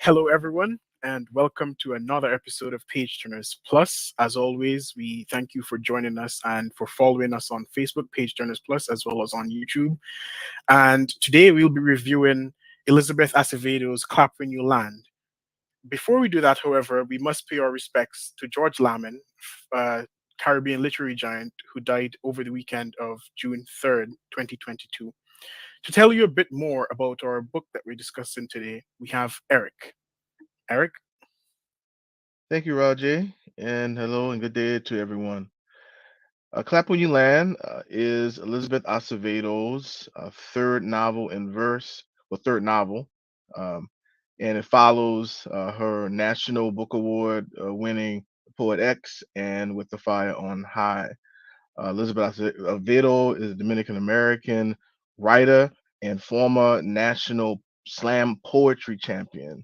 Hello, everyone, and welcome to another episode of Page Turners Plus. As always, we thank you for joining us and for following us on Facebook, Page Turners Plus, as well as on YouTube. And today we'll be reviewing Elizabeth Acevedo's Clap When You Land. Before we do that, however, we must pay our respects to George Lamin, uh, Caribbean literary giant who died over the weekend of June 3rd, 2022. To tell you a bit more about our book that we're discussing today, we have Eric. Eric? Thank you, Rajay, and hello and good day to everyone. Clap When You Land is Elizabeth Acevedo's third novel in verse, or third novel, um, and it follows her National Book Award winning Poet X and With the Fire on High. Elizabeth Acevedo is a Dominican American writer and former national slam poetry champion.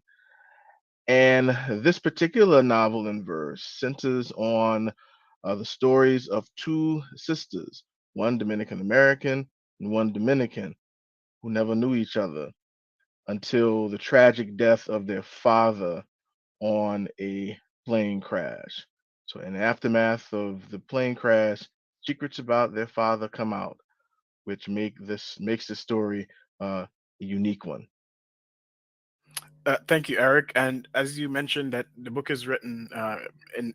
And this particular novel in verse centers on the stories of two sisters, one Dominican American and one Dominican, who never knew each other until the tragic death of their father on a plane crash. So, in the aftermath of the plane crash, secrets about their father come out, which makes the story a unique one. Thank you, Eric. And as you mentioned, that the book is written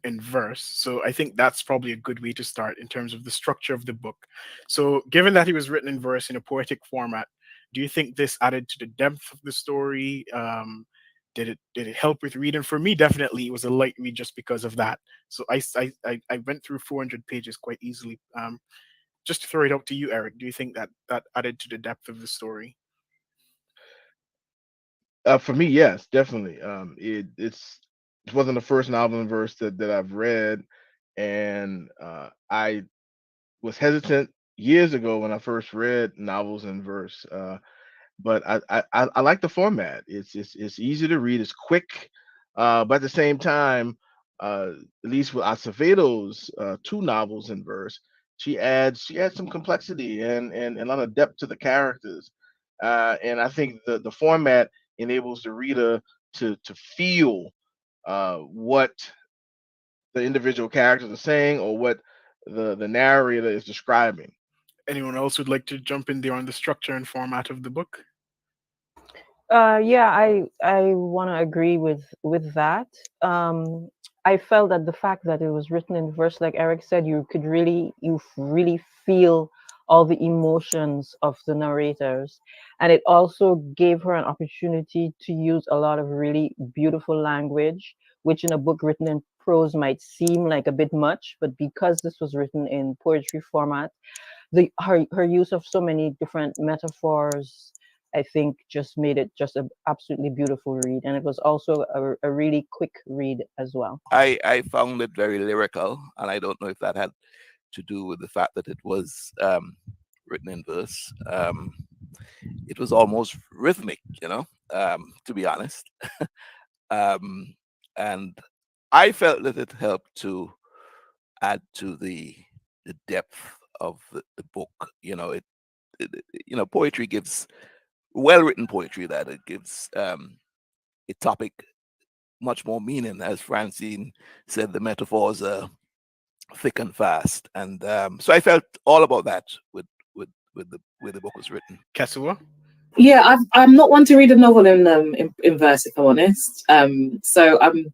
in verse, so I think that's probably a good way to start in terms of the structure of the book. So, given that it was written in verse in a poetic format, do you think this added to the depth of the story? Did it help with reading? For me, definitely, it was a light read just because of that. So I went through 400 pages quite easily. Just to throw it out to you, Eric, do you think that that added to the depth of the story? For me, yes, definitely. It wasn't the first novel in verse that I've read, and I was hesitant years ago when I first read novels in verse. But I like the format. It's easy to read. It's quick, but at the same time, at least with Acevedo's two novels in verse, she adds some complexity and a lot of depth to the characters, and I think the format enables the reader to feel what the individual characters are saying or what the narrator is describing. Anyone else would like to jump in there on the structure and format of the book? Yeah, I want to agree with that. I felt that the fact that it was written in verse, like Eric said, you really feel all the emotions of the narrators, and it also gave her an opportunity to use a lot of really beautiful language, which in a book written in prose might seem like a bit much, but because this was written in poetry format, her use of so many different metaphors, I think, just made it just an absolutely beautiful read, and it was also a really quick read as well. I found it very lyrical, and I don't know if that had to do with the fact that it was written in verse. It was almost rhythmic, to be honest. um, and I felt that it helped to add to the depth of the book. Poetry gives well written poetry that it gives a topic much more meaning. As Francine said, the metaphors are thick and fast, and so I felt all about that with the way the book was written. Kasua? Yeah, I'm not one to read a novel in verse, if I'm honest. So I'm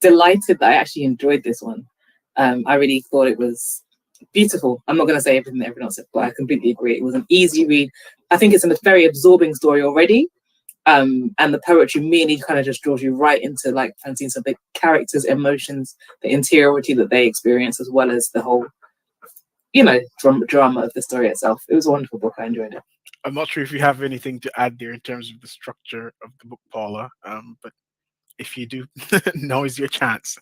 delighted that I actually enjoyed this one. I really thought it was beautiful. I'm not going to say everything that everyone else said, but I completely agree. It was an easy read. I think it's a very absorbing story already. And the poetry really kind of just draws you right into, like Francine said, the characters' emotions, the interiority that they experience, as well as the whole, drama of the story itself. It was a wonderful book. I enjoyed it. I'm not sure if you have anything to add there in terms of the structure of the book, Paula. But if you do, now is your chance.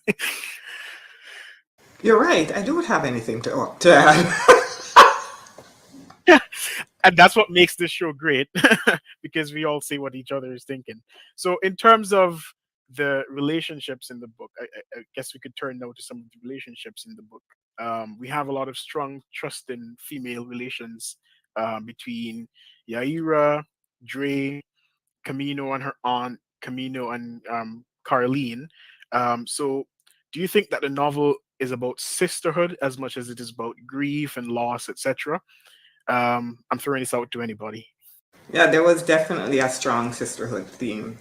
You're right. I don't have anything to add. And that's what makes this show great because we all see what each other is thinking. So, in terms of the relationships in the book, I guess we could turn now to some of the relationships in the book. We have a lot of strong trust in female relations between Yaira, Dre, Camino, and her aunt, Camino and Carlene. So, do you think that the novel is about sisterhood as much as it is about grief and loss, etc.? I'm throwing this out to anybody. Yeah, there was definitely a strong sisterhood theme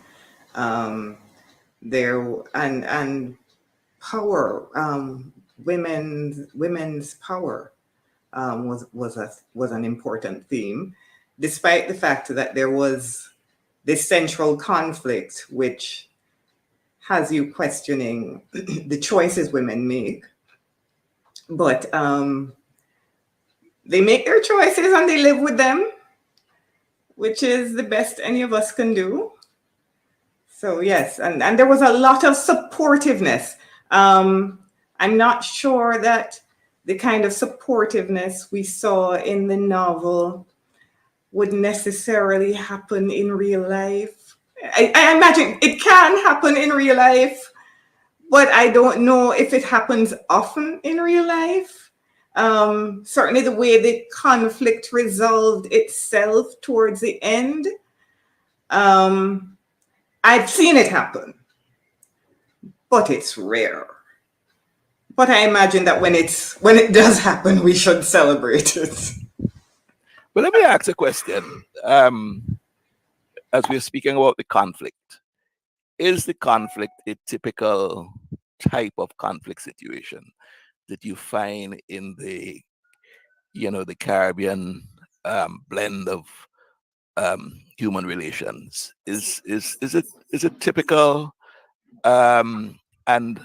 um, there, and power, women's power was an important theme, despite the fact that there was this central conflict which has you questioning the choices women make. But they make their choices and they live with them, which is the best any of us can do. So yes, and there was a lot of supportiveness. I'm not sure that the kind of supportiveness we saw in the novel would necessarily happen in real life. I imagine it can happen in real life, but I don't know if it happens often in real life. Certainly the way the conflict resolved itself towards the end, I've seen it happen, but it's rare. But I imagine that when it does happen, we should celebrate it. But let me ask a question. As we're speaking about the conflict, is the conflict a typical type of conflict situation that you find in the the Caribbean blend of human relations? Is it typical? And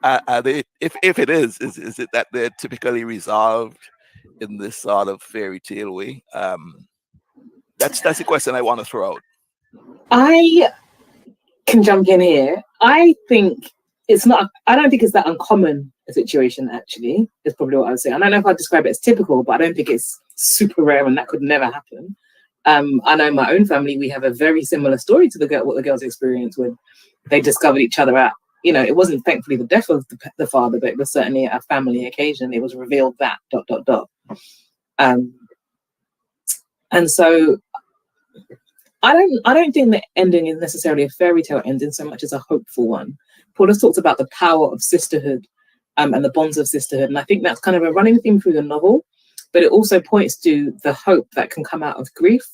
are they, if it is it that they're typically resolved in this sort of fairy tale way? That's the question I want to throw out. I can jump in here. I think I don't think it's that uncommon a situation, actually, is probably what I would say. I don't know if I'd describe it as typical, but I don't think it's super rare and that could never happen. I know in my own family, we have a very similar story to what the girls experienced when they discovered each other at, it wasn't thankfully the death of the father, but it was certainly a family occasion. It was revealed that ... And so I don't think the ending is necessarily a fairy tale ending so much as a hopeful one. Paul has talked about the power of sisterhood and the bonds of sisterhood. And I think that's kind of a running theme through the novel, but it also points to the hope that can come out of grief.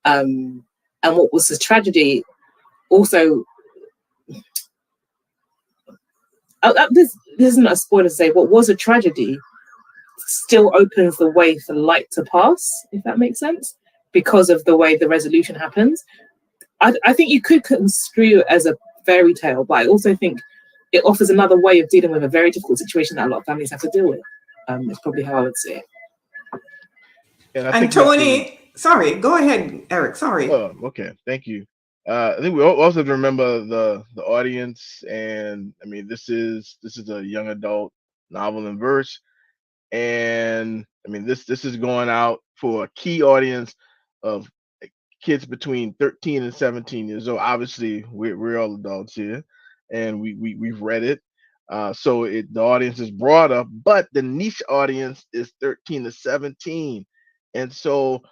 And what was the tragedy also, this isn't a spoiler to say, what was a tragedy still opens the way for light to pass, if that makes sense, because of the way the resolution happens. I think you could construe it as a fairy tale, but I also think it offers another way of dealing with a very difficult situation that a lot of families have to deal with. It's probably how I would say it. And Tony, sorry, go ahead, Eric. Sorry. Oh, okay. Thank you. I think we also have to remember the audience, and I mean this is a young adult novel in verse, and I mean this is going out for a key audience of kids between 13 and 17 years old. Obviously, we're all adults here, and we've read it. So the audience is broader, but the niche audience is 13 to 17, and so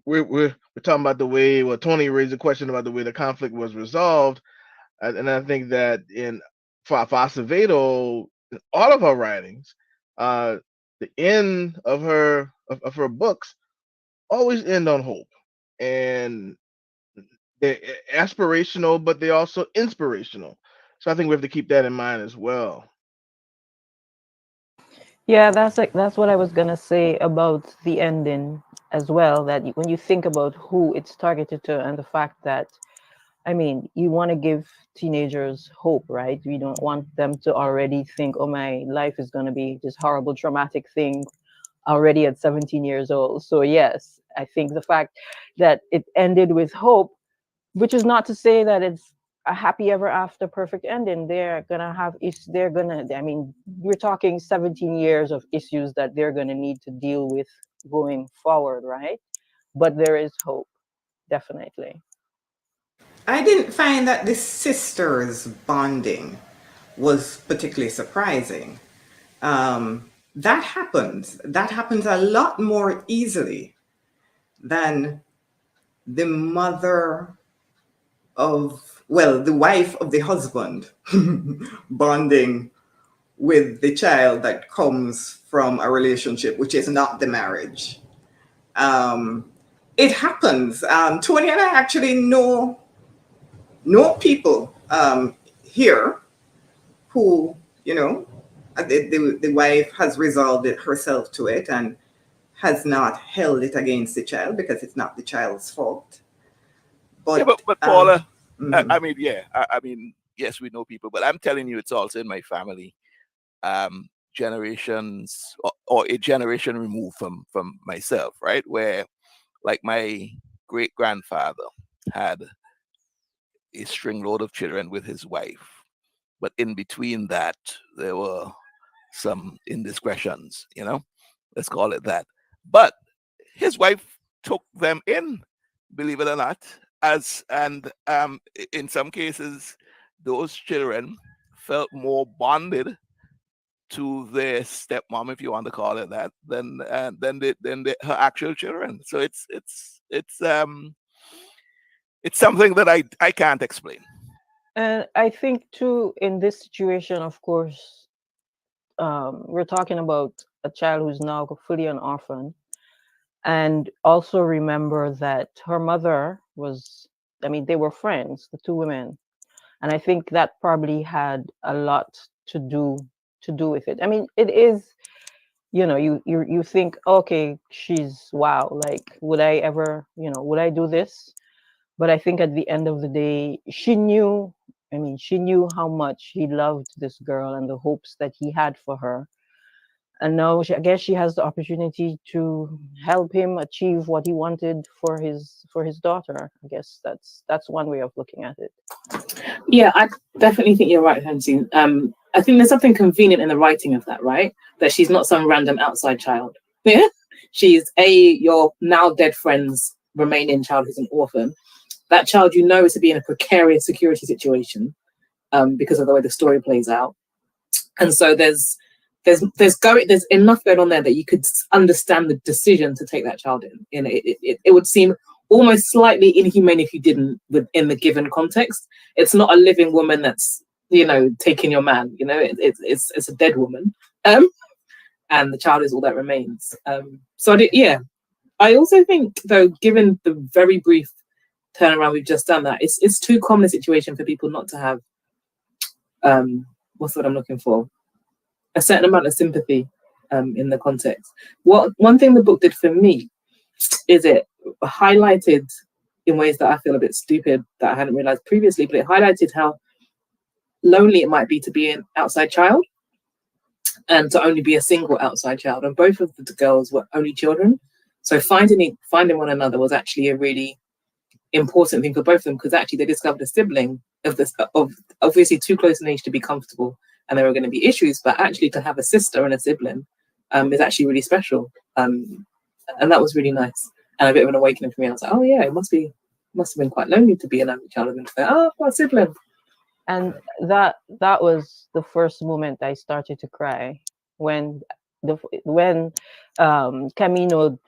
we're talking about the way. Well, Tony raised a question about the way the conflict was resolved, and I think that for Acevedo, in all of her writings, the end of her books always end on hope, and they're aspirational, but they're also inspirational. So I think we have to keep that in mind as well. Yeah, that's what I was gonna say about the ending as well. That when you think about who it's targeted to and the fact that, I mean, you want to give teenagers hope, right? You don't want them to already think, oh, my life is going to be this horrible, traumatic thing already at 17 years old. So yes, I think the fact that it ended with hope, which is not to say that it's a happy ever after perfect ending. They're gonna have I mean, we're talking 17 years of issues that they're gonna need to deal with going forward, right? But there is hope, definitely. I didn't find that the sisters bonding was particularly surprising. That happens. That happens a lot more easily than the mother of, well, the wife of the husband bonding with the child that comes from a relationship which is not the marriage. Um, it happens. Tony and I actually know people here who, you know, the wife has resolved it herself to it and has not held it against the child because it's not the child's fault. Yeah, But but Paula, mhm. I mean, yeah, I mean, yes, we know people, but I'm telling you, it's also in my family. Generations or a generation removed from myself, right? Where like my great grandfather had a string load of children with his wife, but in between that there were some indiscretions, you know, let's call it that. But his wife took them in, believe it or not, as and in some cases those children felt more bonded to their stepmom, if you want to call it that, than her actual children. So it's something that I can't explain. And I think too, in this situation, of course, we're talking about a child who's now fully an orphan. And also remember that her mother was, I mean, they were friends, the two women. And I think that probably had a lot to do with it. I mean, it is, you know, you think, okay, she's wow, like would I ever, you know, would I do this? But I think at the end of the day, she knew, I mean, she knew how much he loved this girl and the hopes that he had for her. And now I guess she has the opportunity to help him achieve what he wanted for his daughter. I guess that's one way of looking at it. Yeah, I definitely think you're right, Hansi. I think there's something convenient in the writing of that, right? That she's not some random outside child. Yeah, she's your now dead friend's remaining child who's an orphan. That child, you know, is to be in a precarious security situation because of the way the story plays out. And so there's enough going on there that you could understand the decision to take that child in. You know, it would seem almost slightly inhumane if you didn't within the given context. It's not a living woman that's, you know, taking your man. You know, it's a dead woman, and the child is all that remains. So I also think though, given the very brief turnaround we've just done, that it's too common a situation for people not to have what's what I'm looking for, a certain amount of sympathy in the context. One thing the book did for me is it highlighted in ways that I feel a bit stupid that I hadn't realized previously, but it highlighted how lonely it might be to be an outside child and to only be a single outside child. And both of the girls were only children. So finding one another was actually a really important thing for both of them, because actually they discovered a sibling of obviously too close in age to be comfortable, and there were going to be issues, but actually to have a sister and a sibling is actually really special, and that was really nice and a bit of an awakening for me. I was like, oh yeah, it must have been quite lonely to be an only child and a sibling. And that was the first moment I started to cry when Camino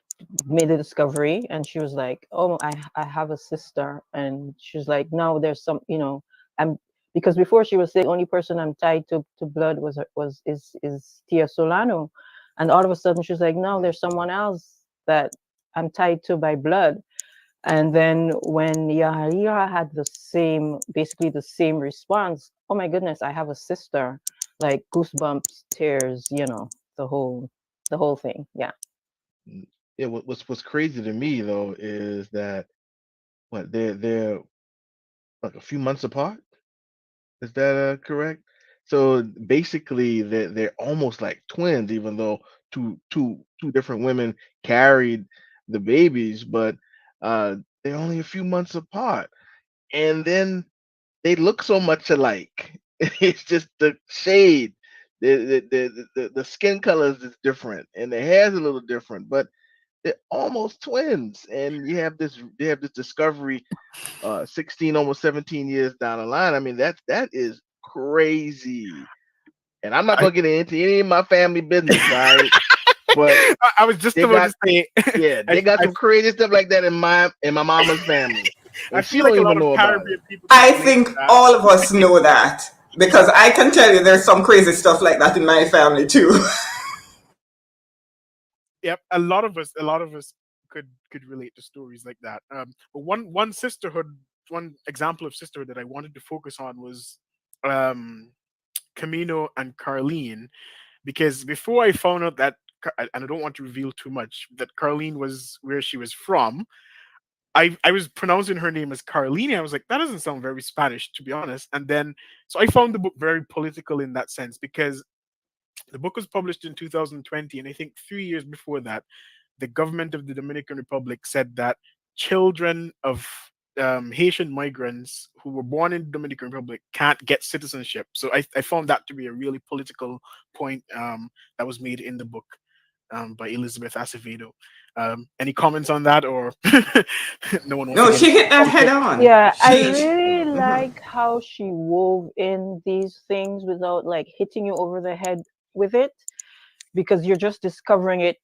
made a discovery, and she was like, oh, I have a sister, and she was like, no, there's some, you know, I'm, because before she was the only person I'm tied to blood is Tia Solano, and all of a sudden she's like, no, there's someone else that I'm tied to by blood. And then when Yahaira had basically the same response, oh my goodness, I have a sister, like goosebumps, tears, you know, the whole thing. Yeah. Yeah, what's crazy to me though is that they're like a few months apart. Is that correct? So basically, they're almost like twins, even though two different women carried the babies, but they're only a few months apart, and then they look so much alike. It's just the shade, the skin colors is different, and the hair's a little different, but they're almost twins. And they have this discovery 16, almost 17 years down the line. I mean, that is crazy. And I'm not I, gonna get into any of my family business, right? But I was just they about got to say, yeah, I, they got I, some crazy stuff like that in my mama's family, I and she feel like don't a lot even of know about it. Caribbean people can I relate think to that. all of us know that because I can tell you there's some crazy stuff like that in my family too. Yep, a lot of us could relate to stories like that. But one sisterhood, one example of sisterhood that I wanted to focus on was um, Camino and Carlene, because before I found out that, and I don't want to reveal too much, that Carlene was where she was from. I was pronouncing her name as Carlene. I was like, that doesn't sound very Spanish, to be honest. And then, so I found the book very political in that sense because the book was published in 2020, and I think 3 years before that, the government of the Dominican Republic said that children of Haitian migrants who were born in the Dominican Republic can't get citizenship. So I found that to be a really political point that was made in the book by Elizabeth Acevedo. Any comments on that, or no one wants to No, get she into hit that head politics? on. Yeah, I She, really mhm. like how she wove in these things without like hitting you over the head with it, because you're just discovering it,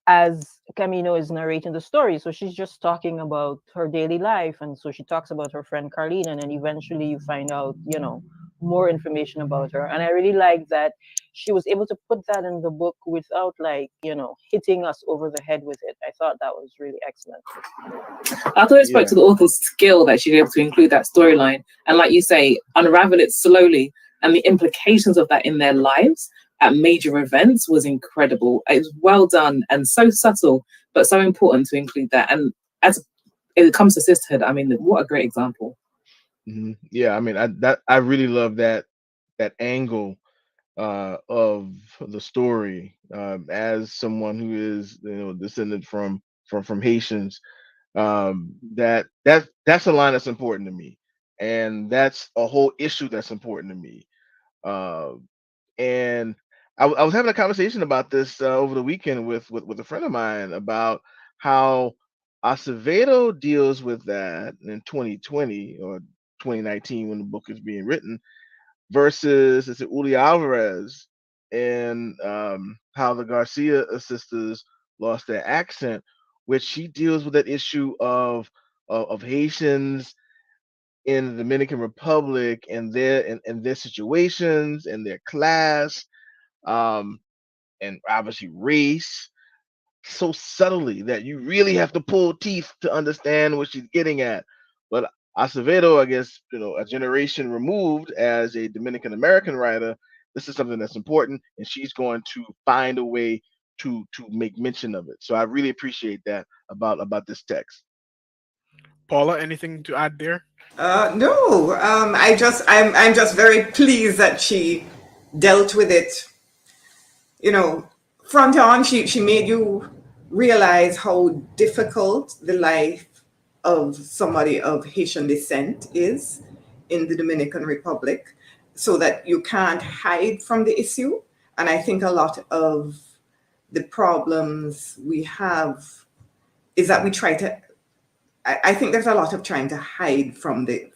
as Camino is narrating the story. So she's just talking about her daily life. And so she talks about her friend Carlene, and then eventually you find out, more information about her. And I really like that she was able to put that in the book without like, hitting us over the head with it. I thought that was really excellent. I thought it spoke Yeah, to the author's skill that she's able to include that storyline and, like you say, unravel it slowly, and the implications of that in their lives at major events was incredible. It was well done and so subtle, but so important to include that. And as it comes to sisterhood, I mean, what a great example. yeah. I mean, I really love that angle of the story. As someone who is descendant from Haitians, that's a line that's important to me, and that's a whole issue that's important to me. Uh, and I was having a conversation about this over the weekend with a friend of mine about how Acevedo deals with that in 2020 or 2019 when the book is being written versus is it Uli Alvarez and how the Garcia sisters lost their accent, which she deals with that issue of Haitians in the Dominican Republic and their situations and their class, um, and obviously race so subtly that you really have to pull teeth to understand what she's getting at. But Acevedo, I guess, a generation removed as a Dominican American writer, this is something that's important, and she's going to find a way to make mention of it. So I really appreciate that about this text. Paula, anything to add there? No, I'm just very pleased that she dealt with it, you know, front on. She made you realize how difficult the life of somebody of Haitian descent is in the Dominican Republic, so that you can't hide from the issue. And I think a lot of the problems we have is that we try to, I think there's a lot of trying to hide from the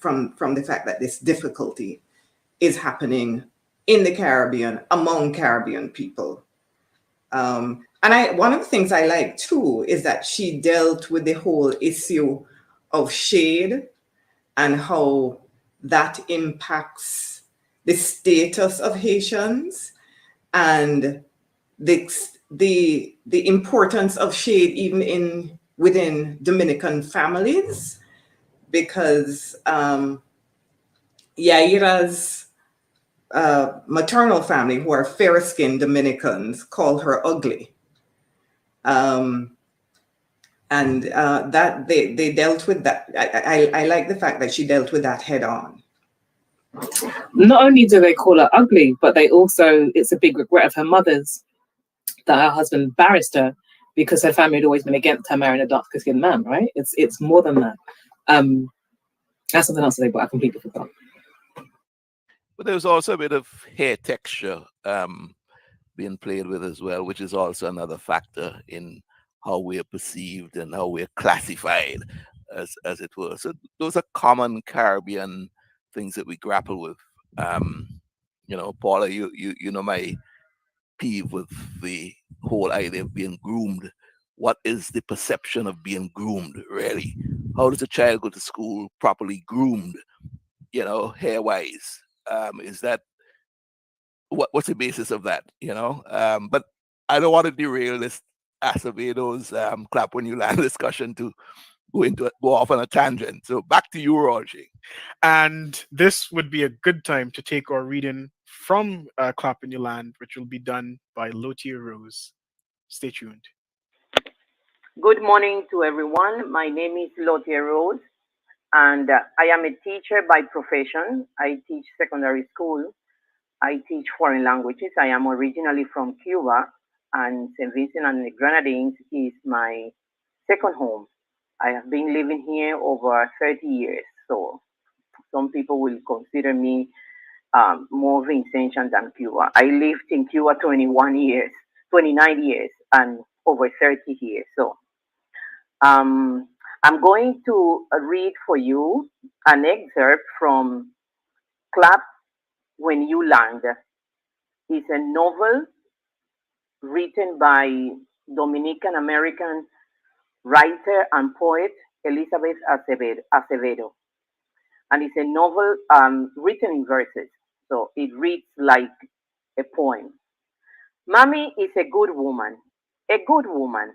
fact that this difficulty is happening in the Caribbean among Caribbean people. And one of the things I like too is that she dealt with the whole issue of shade and how that impacts the status of Haitians and the the importance of shade even in within Dominican families, because Yaira's maternal family, who are fair skinned Dominicans, call her ugly. Um, and that they dealt with that. I like the fact that she dealt with that head on. Not only do they call her ugly, but they also, it's a big regret of her mother's that her husband embarrassed her because her family had always been against her marrying a darker skinned man, right? It's more than that. That's something else to say, but I completely forgot. But there's also a bit of hair texture being played with as well, which is also another factor in how we're perceived and how we're classified, as it were. So those are common Caribbean things that we grapple with. Paula, you know my peeve with the whole idea of being groomed. What is the perception of being groomed, really? How does a child go to school properly groomed, hair wise? Is that what's the basis of that, But I don't want to derail this Acevedo's clap when you land discussion to go off on a tangent. So back to you, Roger. And this would be a good time to take our reading from Clap in Your Land, which will be done by Lotia Rose. Stay tuned. Good morning to everyone. My name is Lotte Rose, and I am a teacher by profession. I teach secondary school. I teach foreign languages. I am originally from Cuba, and St. Vincent and the Grenadines is my second home. I have been living here over 30 years, so some people will consider me more Vincentian than Cuba. I lived in Cuba 21 years, 29 years, and over 30 years. So um, I'm going to read for you an excerpt from Clap When You Land. It's a novel written by Dominican American writer and poet Elizabeth Acevedo. And it's a novel written in verses. So it reads like a poem. Mommy is a good woman. A good woman.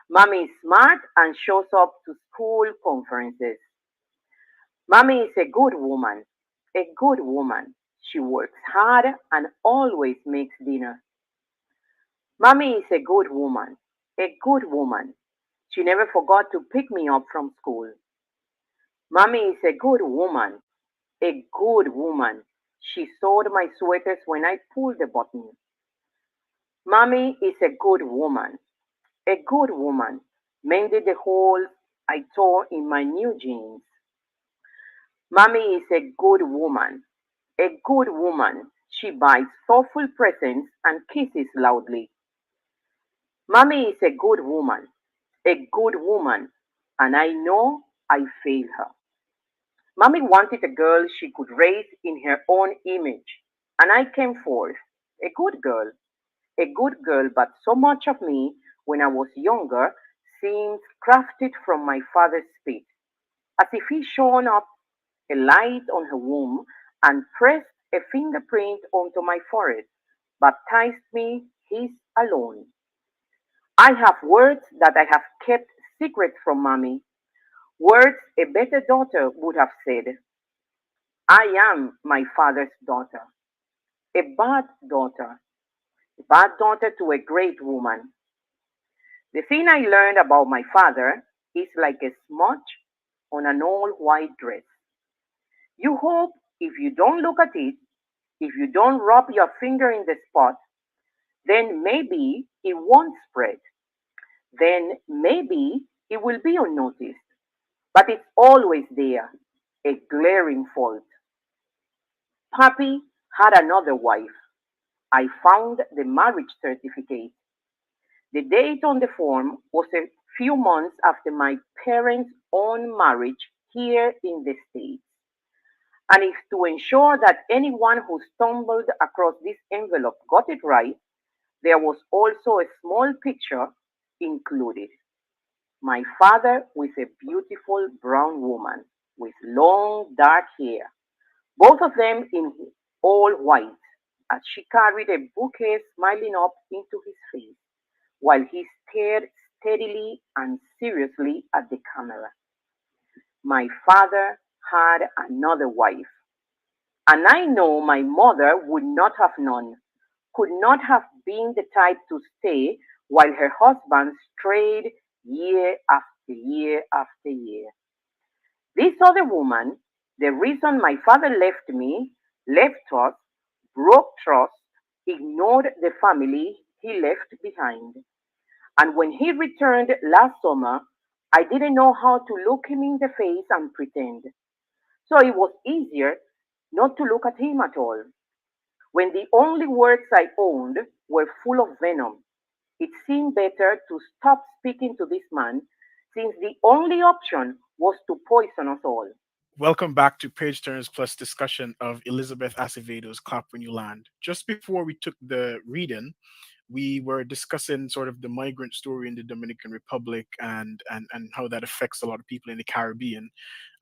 Mommy is smart and shows up to school conferences. Mommy is a good woman. A good woman. She works hard and always makes dinner. Mommy is a good woman. A good woman. She never forgot to pick me up from school. Mommy is a good woman. A good woman. She sewed my sweaters when I pulled the button. Mommy is a good woman. A good woman. Mended the holes I tore in my new jeans. Mommy is a good woman. A good woman. She buys thoughtful presents and kisses loudly. Mommy is a good woman. A good woman. And I know I failed her. Mommy wanted a girl she could raise in her own image. And I came forth. A good girl. A good girl, but so much of me when I was younger seems crafted from my father's spit, as if he shone up a light on her womb and pressed a fingerprint onto my forehead, baptized me his alone. I have words that I have kept secret from mommy, words a better daughter would have said. I am my father's daughter, a bad daughter to a great woman. The thing I learned about my father is like a smudge on an old white dress. You hope if you don't look at it, if you don't rub your finger in the spot, then maybe it won't spread. Then maybe it will be unnoticed. But it's always there, a glaring fault. Papi had another wife. I found the marriage certificate. The date on the form was a few months after my parents' own marriage here in the States. And if to ensure that anyone who stumbled across this envelope got it right, there was also a small picture included. My father with a beautiful brown woman with long dark hair, both of them in all white, as she carried a bouquet smiling up into his face while he stared steadily and seriously at the camera. My father had another wife, and I know my mother would not have known, could not have been the type to stay while her husband strayed year after year after year. This other woman, the reason my father left me, left us, broke trust, ignored the family he left behind. And when he returned last summer, I didn't know how to look him in the face and pretend. So it was easier not to look at him at all. When the only words I owned were full of venom, it seemed better to stop speaking to this man since the only option was to poison us all. Welcome back to Page Turners Plus discussion of Elizabeth Acevedo's Clap When You Land. Just before we took the reading, we were discussing sort of the migrant story in the Dominican Republic and how that affects a lot of people in the Caribbean.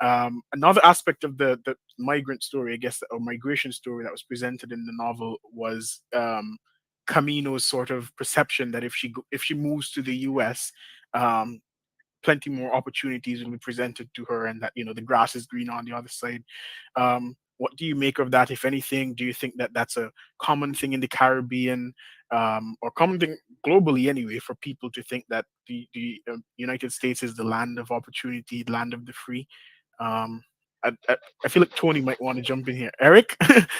Another aspect of the migrant story, I guess, or migration story that was presented in the novel was Camino's sort of perception that if she moves to the U.S., um, plenty more opportunities will be presented to her, and that the grass is green on the other side. What do you make of that, if anything? Do you think that that's a common thing in the Caribbean, or common thing globally anyway, for people to think that the United States is the land of opportunity, land of the free? Um, I feel like Tony might want to jump in here. Eric,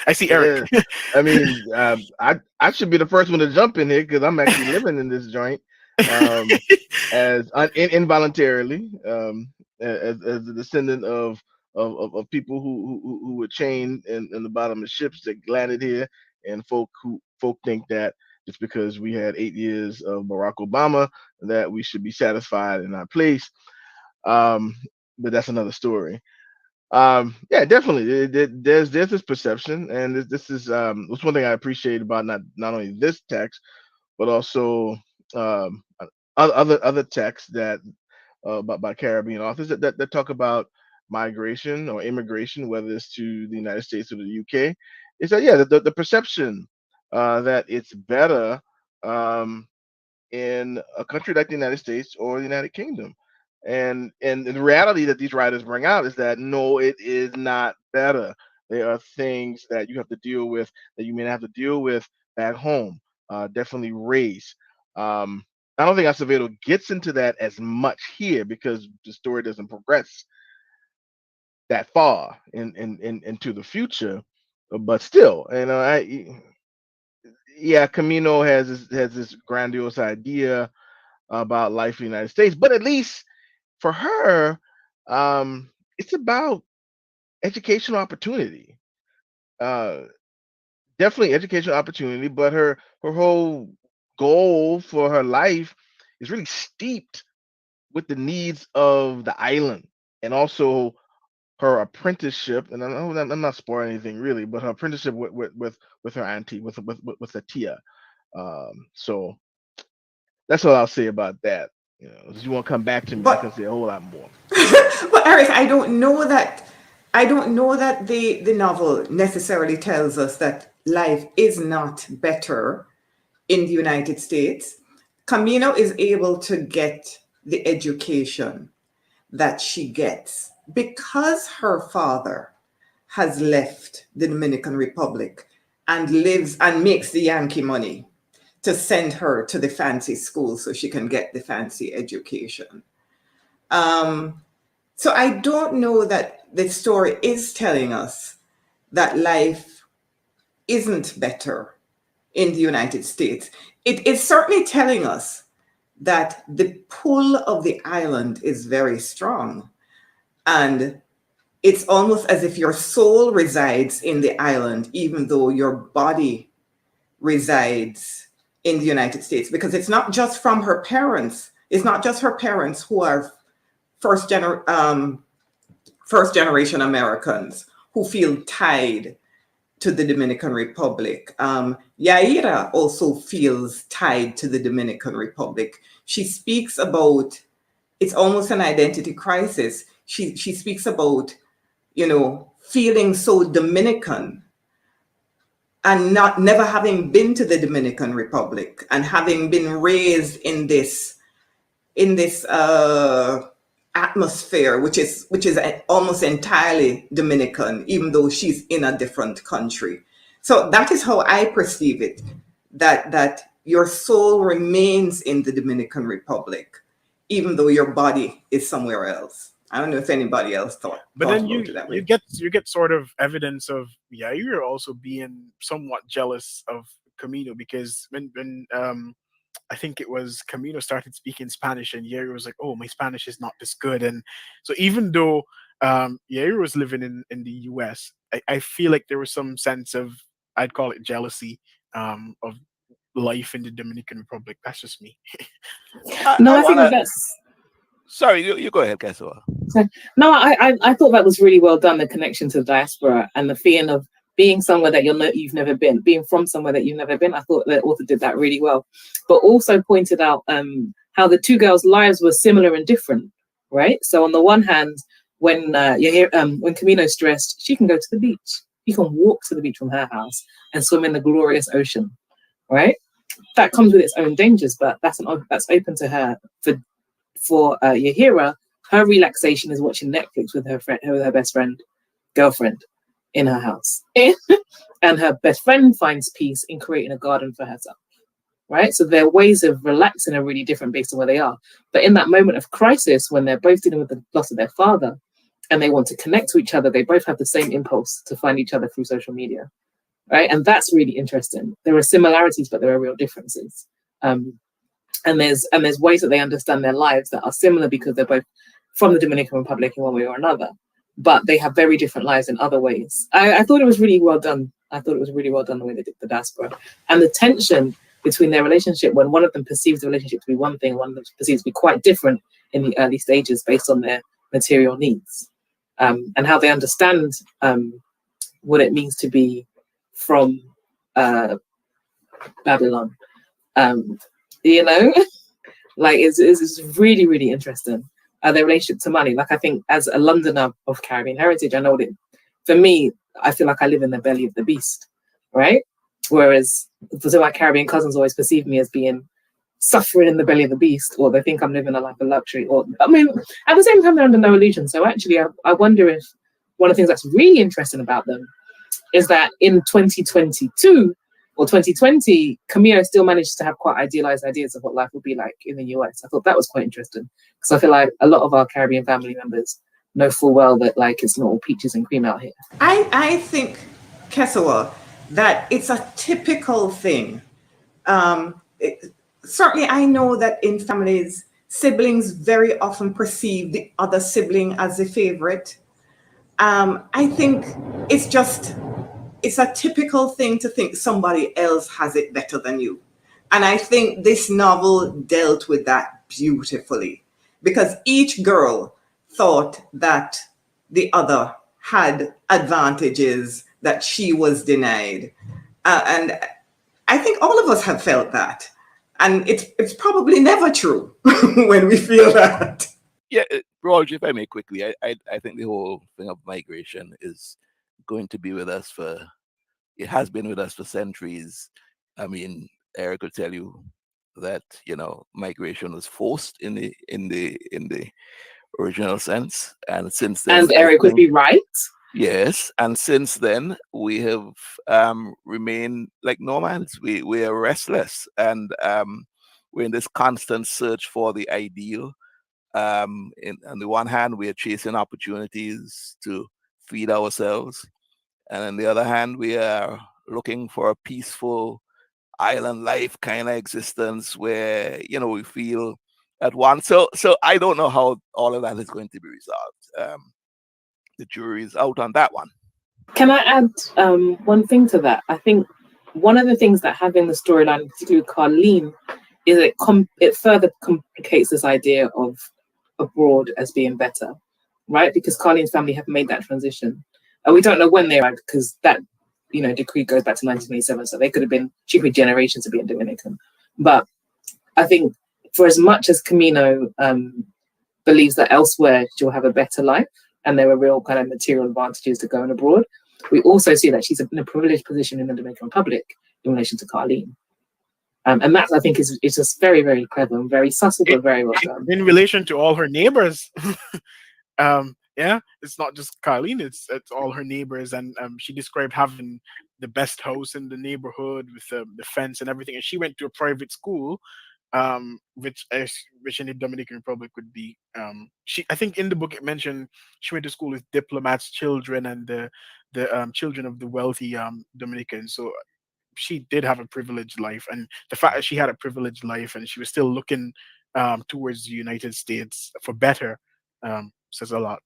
I see Eric. Yeah, I mean, I should be the first one to jump in here because I'm actually living in this joint, um, involuntarily, as a descendant of people who were chained in the bottom of ships that landed here, and folk think that just because we had 8 years of Barack Obama that we should be satisfied in our place. Um, but that's another story. Yeah, definitely. There's this perception, and this is what's one thing I appreciate about not only this text but also um other texts that by Caribbean authors that talk about migration or immigration, whether it's to the United States or the UK. Is that, yeah, the perception that it's better um in a country like the United States or the United Kingdom. And the reality that these writers bring out is that no, it is not better. There are things that you have to deal with that you may not have to deal with back home. Definitely race. Um, I don't think Acevedo gets into that as much here because the story doesn't progress that far into the future. But still, yeah, Camino has this grandiose idea about life in the United States, but at least for her, it's about educational opportunity. Uh, Definitely educational opportunity, but her whole goal for her life is really steeped with the needs of the island, and also her apprenticeship. And I'm not spoiling anything really, but her apprenticeship with her auntie, with a tia. So that's all I'll say about that. If you want to come back to me, I can But say a whole lot more. but Eric, I don't know that the novel necessarily tells us that life is not better in the United States. Camino is able to get the education that she gets because her father has left the Dominican Republic and lives and makes the Yankee money to send her to the fancy school so she can get the fancy education. Um, so I don't know that the story is telling us that life isn't better in the United States. It is certainly telling us that the pull of the island is very strong. And it's almost as if your soul resides in the island, even though your body resides in the United States. Because it's not just from her parents, it's not just her parents who are first, first generation Americans who feel tied to the Dominican Republic. Yaira also feels tied to the Dominican Republic. She speaks about it's almost an identity crisis. She speaks about feeling so Dominican and not never having been to the Dominican Republic and having been raised in this atmosphere, which is almost entirely Dominican, even though she's in a different country. So that is how I perceive it. That your soul remains in the Dominican Republic, even though your body is somewhere else. I don't know if anybody else But thought then about it that you way. get sort of evidence of Yair also being somewhat jealous of Camino, because when I think it was Camino started speaking Spanish, and Yair was like, "Oh, my Spanish is not this good." And so even though Yair was living in the U.S., I feel like there was some sense of, I'd call it jealousy, of life in the Dominican Republic. That's just me. No, I I think want that to. that's Sorry, you go ahead, Kasua. so, no, I thought that was really well done. The connection to the diaspora and the feeling of being somewhere that you've never been, being from somewhere that you've never been. I thought the author did that really well, but also pointed out how the two girls' lives were similar and different, right? So on the one hand, when when Camino's stressed, she can go to the beach. She can walk to the beach from her house and swim in the glorious ocean, right? That comes with its own dangers, but that's open to her. For Yahira, her relaxation is watching Netflix with her best friend, girlfriend, in her house, and her best friend finds peace in creating a garden for herself. Right, so their ways of relaxing are really different based on where they are. But in that moment of crisis, when they're both dealing with the loss of their father, and they want to connect to each other, they both have the same impulse to find each other through social media. Right, and that's really interesting. There are similarities, but there are real differences. And there's ways that they understand their lives that are similar because they're both from the Dominican Republic in one way or another, but they have very different lives in other ways. I thought it was really well done. I thought it was really well done the way they did the diaspora, and the tension between their relationship when one of them perceives the relationship to be one thing, one of them perceives to be quite different in the early stages based on their material needs, and how they understand what it means to be from Babylon. You know, like it's really, really interesting. Their relationship to money. Like I think as a Londoner of Caribbean heritage, I know that for me, I feel like I live in the belly of the beast, right? Whereas so my Caribbean cousins always perceive me as being suffering in the belly of the beast, or they think I'm living a life of luxury. Or I mean, at the same time, they're under no illusion. So actually, I wonder if one of the things that's really interesting about them is that in 2022 or 2020, Camilo still managed to have quite idealized ideas of what life would be like in the US. I thought that was quite interesting because I feel like a lot of our Caribbean family members know full well that like it's not all peaches and cream out here. I think, Kesawa, that it's a typical thing. Certainly, I know that in families, siblings very often perceive the other sibling as a favorite. I think it's a typical thing to think somebody else has it better than you. And I think this novel dealt with that beautifully because each girl thought that the other had advantages that she was denied. And I think all of us have felt that. And it's probably never true when we feel that. Yeah, Roger, if I may quickly, I think the whole thing of migration is going to be with us it has been with us for centuries. I mean, Eric will tell you that, migration was forced in the original sense. And since then, and Eric would be right. Yes, and since then we have remained like nomads. We are restless, and we're in this constant search for the ideal. On the one hand, we are chasing opportunities to feed ourselves, and on the other hand, we are looking for a peaceful island life kind of existence where we feel at one. So I don't know how all of that is going to be resolved. The jury is out on that one. Can I add one thing to that? I think one of the things that having the storyline, particularly with Carlene, is it further complicates this idea of abroad as being better, right? Because Carlene's family have made that transition. And we don't know when they arrived because that, decree goes back to 1987. So they she could be generations of being Dominican. But I think for as much as Camino believes that elsewhere she'll have a better life, and there are real kind of material advantages to going abroad, we also see that she's in a privileged position in the Dominican Republic in relation to Carlene. And that, I think, is just very, very clever and very subtle, but very well done. In relation to all her neighbors. Yeah, it's not just Carlene, it's all her neighbors. And she described having the best house in the neighborhood with the fence and everything. And she went to a private school, which in the Dominican Republic would be I think in the book it mentioned she went to school with diplomats' children and the children of the wealthy Dominicans. So she did have a privileged life, and the fact that she had a privileged life and she was still looking towards the United States for better says a lot.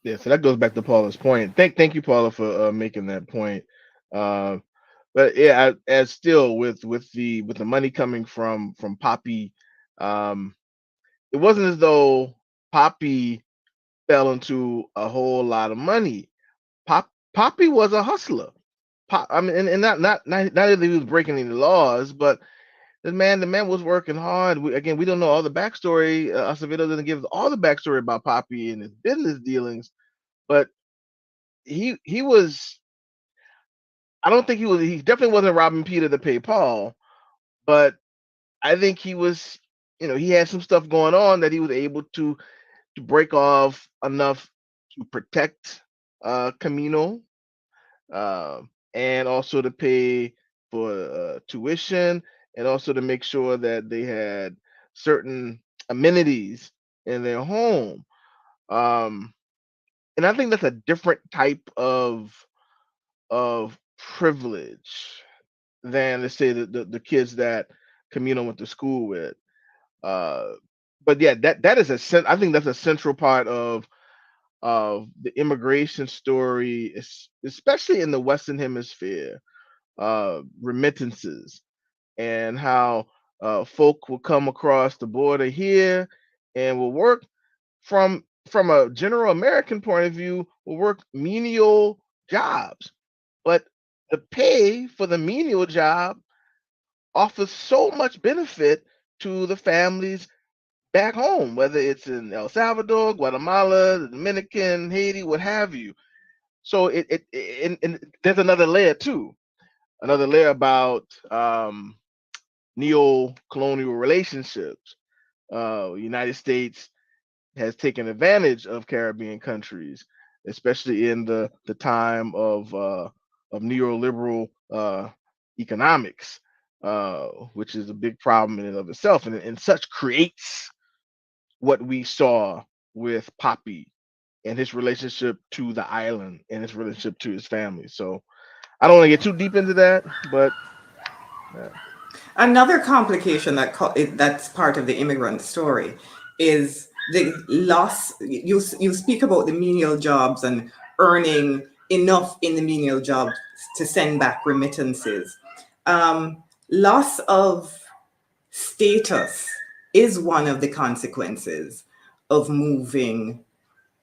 Yeah, so that goes back to Paula's point. Thank you, Paula, for making that point. But yeah, as still with the money coming from Poppy, it wasn't as though Poppy fell into a whole lot of money. Poppy was a hustler. I mean, and not that he was breaking any laws, but the man was working hard. Again, we don't know all the backstory. Acevedo doesn't give us all the backstory about Poppy and his business dealings, but he was. I don't think he was. He definitely wasn't robbing Peter to pay Paul, but I think he was. He had some stuff going on that he was able to break off enough to protect Camino, uh, and also to pay for tuition, and also to make sure that they had certain amenities in their home. Um, and I think that's a different type of privilege than, let's say, the kids that Camino went to school with. Uh, but yeah, that is I think that's a central part of the immigration story, especially in the Western Hemisphere, remittances, and how folk will come across the border here and will work from a general American point of view, will work menial jobs, but the pay for the menial job offers so much benefit to the families back home, whether it's in El Salvador, Guatemala, the Dominican, Haiti, what have you. So and there's another layer too, another layer about neo-colonial relationships. United States has taken advantage of Caribbean countries, especially in the time of neoliberal economics, which is a big problem in and of itself, and such creates what we saw with Poppy and his relationship to the island and his relationship to his family. So I don't want to get too deep into that, but uh, Another complication that's part of the immigrant story is the loss. You speak about the menial jobs and earning enough in the menial jobs to send back remittances. Loss of status is one of the consequences of moving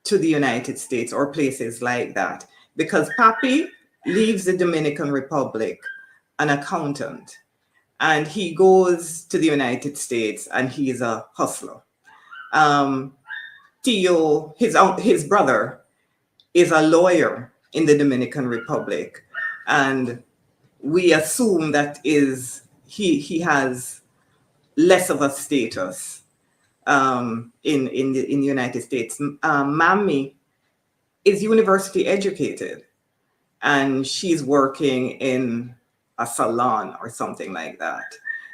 to the United States or places like that, because Papi leaves the Dominican Republic an accountant, and he goes to the United States and he's a hustler. Um, Tio, his brother, is a lawyer in the Dominican Republic, and we assume that is he has less of a status in the United States. Mammy is university educated, and she's working in a salon or something like that.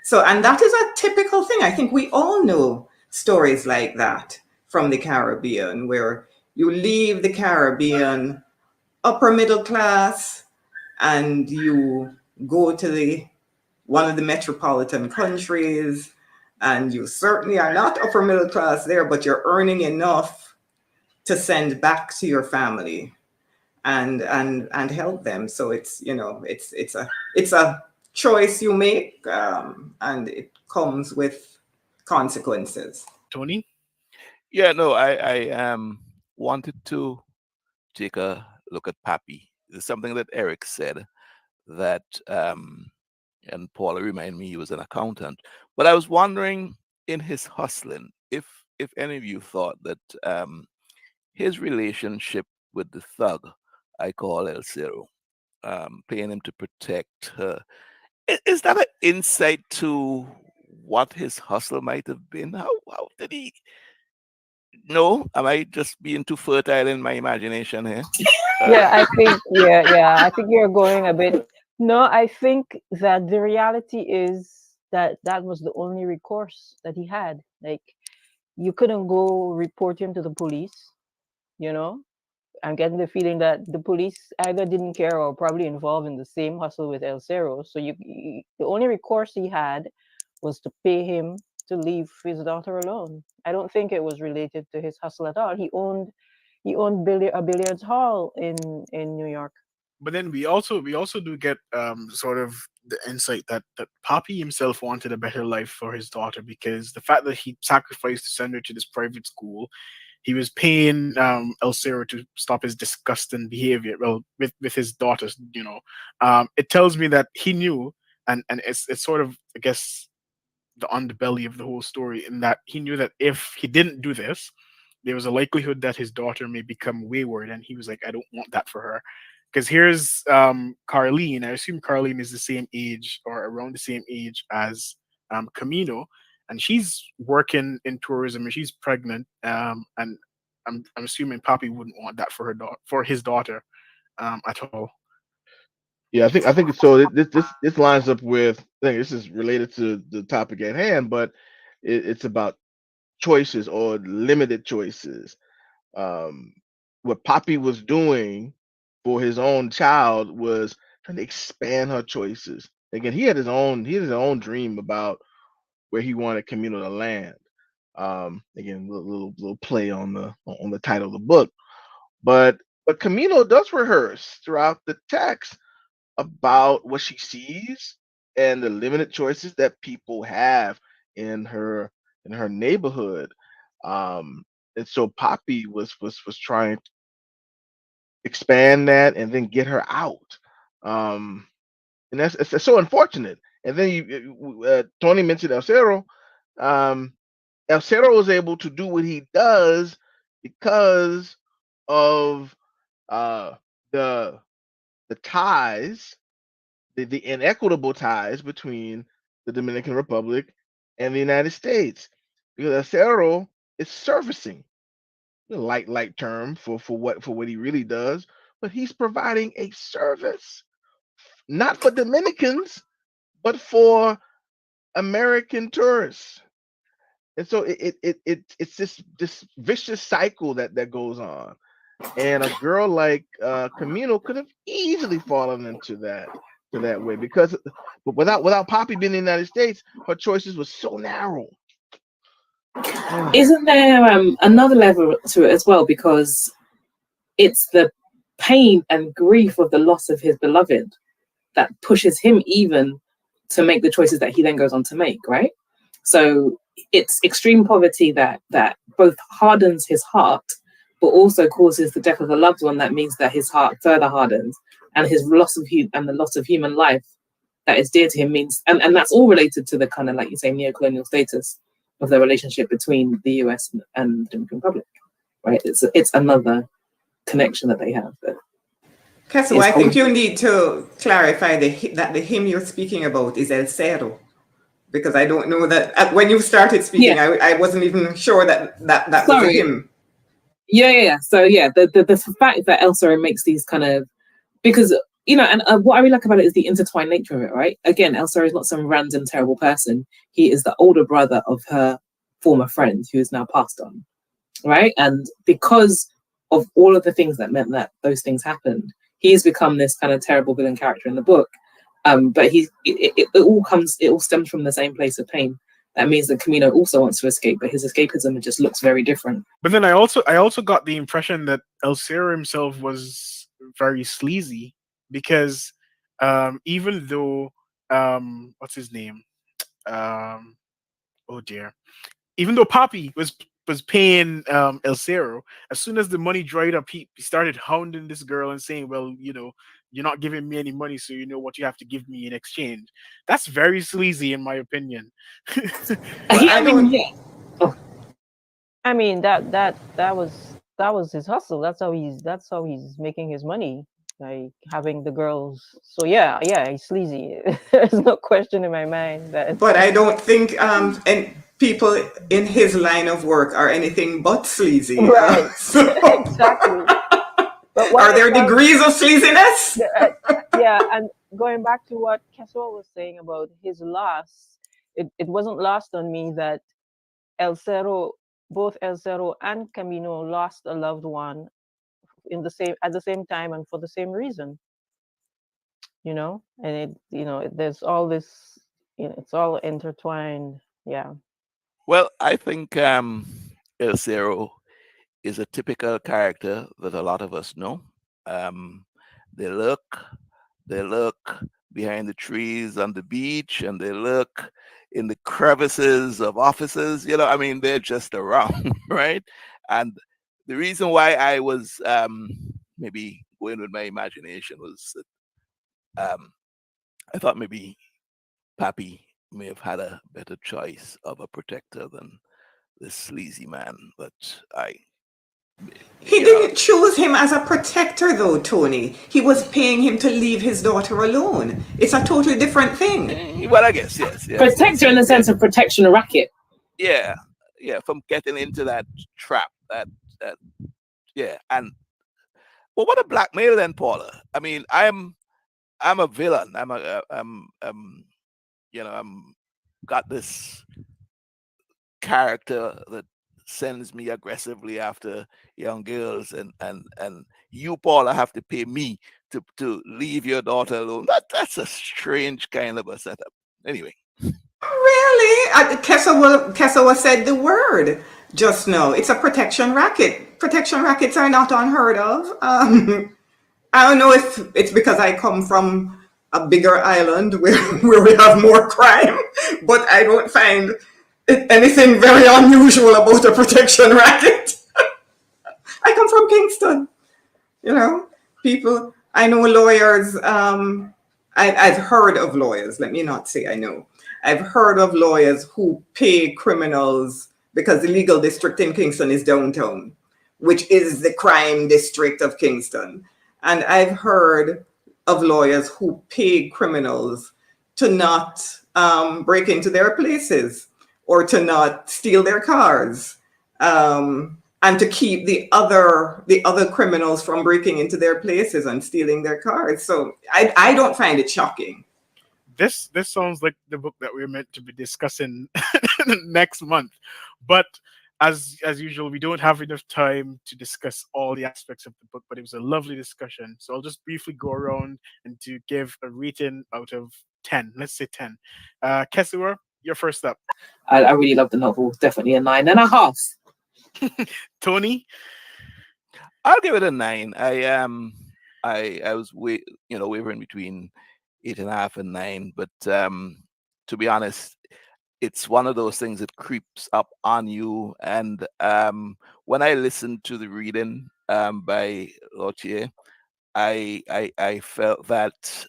So, and that is a typical thing. I think we all know stories like that from the Caribbean, where you leave the Caribbean upper middle class and you go to the one of the metropolitan countries, and you certainly are not upper middle class there, but you're earning enough to send back to your family and help them. So it's it's a choice you make, and it comes with consequences. Tony? Yeah, no, I wanted to take a look at Pappy. There's something that Eric said that, and Paula reminded me he was an accountant. But I was wondering, in his hustling, if any of you thought that his relationship with the thug I call El Cero, paying him to protect her, is that an insight to what his hustle might have been? How did he? No, am I just being too fertile in my imagination here? Yeah, I think I think you're going a bit. No, I think that the reality is that that was the only recourse that he had. Like, you couldn't go report him to the police, you know? I'm getting the feeling that the police either didn't care or probably involved in the same hustle with El Cerro. So the only recourse he had was to pay him to leave his daughter alone. I don't think it was related to his hustle at all. He owned a billiards hall in New York. But then we also do get sort of the insight that Poppy himself wanted a better life for his daughter, because the fact that he sacrificed to send her to this private school, he was paying El Cero to stop his disgusting behavior. Well, with his daughters, it tells me that he knew, and it's sort of, I guess, the underbelly of the whole story, in that he knew that if he didn't do this, there was a likelihood that his daughter may become wayward, and he was like, I don't want that for her. Because here's Carlene. I assume Carlene is the same age or around the same age as Camino, and she's working in tourism and she's pregnant. And I'm assuming Papi wouldn't want that for for his daughter at all. Yeah, I think so. This lines up with. I think this is related to the topic at hand, but it's about choices or limited choices. Um, what Poppy was doing for his own child was trying to expand her choices. Again, he had his own dream about where he wanted Camino to land. Again, little play on the title of the book, but Camino does rehearse throughout the text about what she sees and the limited choices that people have in her in her neighborhood. Um, and so Poppy was trying to expand that and then get her out. Um, and it's so unfortunate. And then Tony mentioned El Cerro. Um, El Cerro was able to do what he does because of uh, the the ties, the inequitable ties between the Dominican Republic and the United States. Because El Cerro is servicing, a light term for what he really does, but he's providing a service not for Dominicans, but for American tourists. And so it's this vicious cycle that goes on. And a girl like Camino could have easily fallen into that way because, but without Poppy being in the United States, her choices were so narrow. Isn't there another level to it as well? Because it's the pain and grief of the loss of his beloved that pushes him even to make the choices that he then goes on to make, right? So it's extreme poverty that both hardens his heart, but also causes the death of a loved one. That means that his heart further hardens, and his loss of and the loss of human life that is dear to him means, and that's all related to the kind of, like you say, neo-colonial status of the relationship between the US and the Dominican Republic, right? It's another connection that they have. Kesso, I think you need to clarify that the hymn you're speaking about is El Cerro, because I don't know that when you started speaking, yeah. I wasn't even sure that was a hymn. Yeah. So yeah, the fact that El Cerro makes these kind of, because and what I really like about it is the intertwined nature of it, right? Again, El Cerro is not some random terrible person. He is the older brother of her former friend who is now passed on, right? And because of all of the things that meant that those things happened, he's become this kind of terrible villain character in the book. But it all stems from the same place of pain. That means that Camino also wants to escape, but his escapism just looks very different. But then I also got the impression that El Cerro himself was very sleazy, because even though what's his name? Oh dear. Even though Poppy was paying El Cerro, as soon as the money dried up, he started hounding this girl and saying, well, you're not giving me any money, so you know what you have to give me in exchange. That's very sleazy, in my opinion. I mean, that was his hustle. That's how he's making his money, like having the girls. So yeah, he's sleazy. There's no question in my mind that. But I don't think and people in his line of work are anything but sleazy. Right. Exactly. But are there degrees of sleaziness? Yeah, and going back to what Kesso was saying about his loss, it wasn't lost on me that both El Cerro and Camino lost a loved one at the same time and for the same reason. And there's all this, it's all intertwined. Yeah. Well, I think El Cerro is a typical character that a lot of us know. They look behind the trees on the beach, and they look in the crevices of offices. They're just around, right? And the reason why I was maybe going with my imagination was that I thought maybe Pappy may have had a better choice of a protector than this sleazy man. But He you know, didn't choose him as a protector, though, Tony. He was paying him to leave his daughter alone. It's a totally different thing. well, I guess yes, Protector in the sense of protection racket. yeah, from getting into that trap, that yeah, and well, what a blackmail then, Paula. I mean, I'm a villain. I'm got this character that sends me aggressively after young girls, and you, Paula, have to pay me to leave your daughter alone. That's a strange kind of a setup. Anyway. Really? Kesawa said the word just now. It's a protection racket. Protection rackets are not unheard of. I don't know if it's because I come from a bigger island where we have more crime, but I don't find anything very unusual about a protection racket. I come from Kingston, you know. People, I know lawyers. I've heard of lawyers. Let me not say I know. I've heard of lawyers who pay criminals because the legal district in Kingston is downtown, which is the crime district of Kingston. And I've heard of lawyers who pay criminals to not break into their places or to not steal their cars, and to keep the other criminals from breaking into their places and stealing their cars. So I don't find it shocking. This sounds like the book that we're meant to be discussing next month, but as usual, we don't have enough time to discuss all the aspects of the book. But it was a lovely discussion, so I'll just briefly go around and to give a rating out of 10. Let's say 10. Kesuwa, you're first up. I really love the novel. Definitely a 9.5. Tony, I'll give it a 9. I was wavering between 8.5 and 9, but to be honest, it's one of those things that creeps up on you. And when I listened to the reading by Lautier, I felt that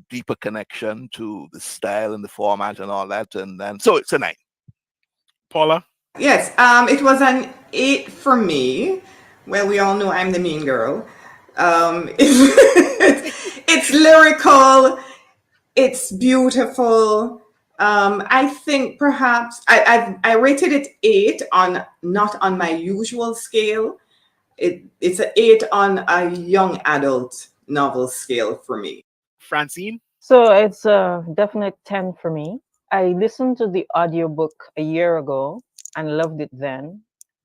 deeper connection to the style and the format and all that, and then so it's a 9. Paula. Yes, it was an 8 for me. Well, we all know I'm the mean girl. It's lyrical. It's beautiful. I think perhaps I rated it 8 on not on my usual scale. It's an 8 on a young adult novel scale for me. Francine. So it's a definite 10 for me. I listened to the audiobook a year ago and loved it then.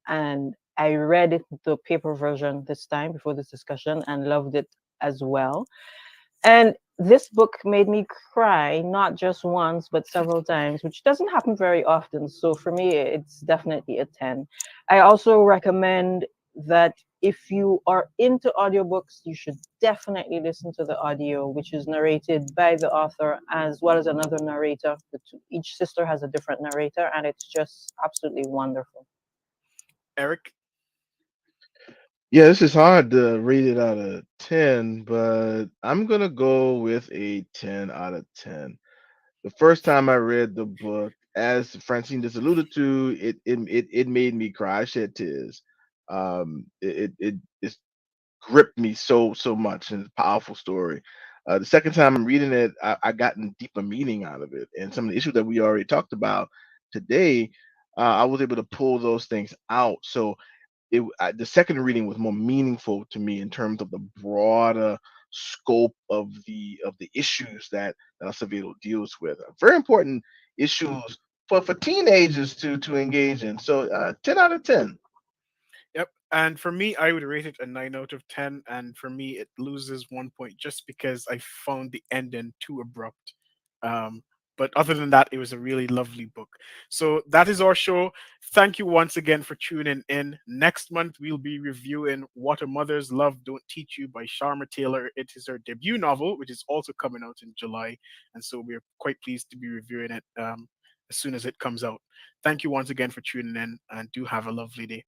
And I read it, the paper version, this time before this discussion, and loved it as well. And this book made me cry not just once, but several times, which doesn't happen very often. So for me, it's definitely a 10. I also recommend that if you are into audiobooks, you should definitely listen to the audio, which is narrated by the author as well as another narrator. Each sister has a different narrator, and it's just absolutely wonderful. Eric. Yeah, this is hard to rate it out of 10, but I'm gonna go with a 10 out of 10. The first time I read the book, as Francine just alluded to, it made me cry. I shed tears. It gripped me so much, and it's a powerful story. The second time I'm reading it, I gotten deeper meaning out of it, and some of the issues that we already talked about today, I was able to pull those things out. So the second reading was more meaningful to me in terms of the broader scope of the issues that Acevedo deals with. Very important issues for teenagers to engage in. So 10 out of 10. Yep. And for me, I would rate it a 9 out of 10. And for me, it loses 1 point just because I found the ending too abrupt. Um, but other than that, it was a really lovely book. So that is our show. Thank you once again for tuning in. Next month, we'll be reviewing What a Mother's Love Don't Teach You by Sharma Taylor. It is her debut novel, which is also coming out in July. And so we're quite pleased to be reviewing it as soon as it comes out. Thank you once again for tuning in and do have a lovely day.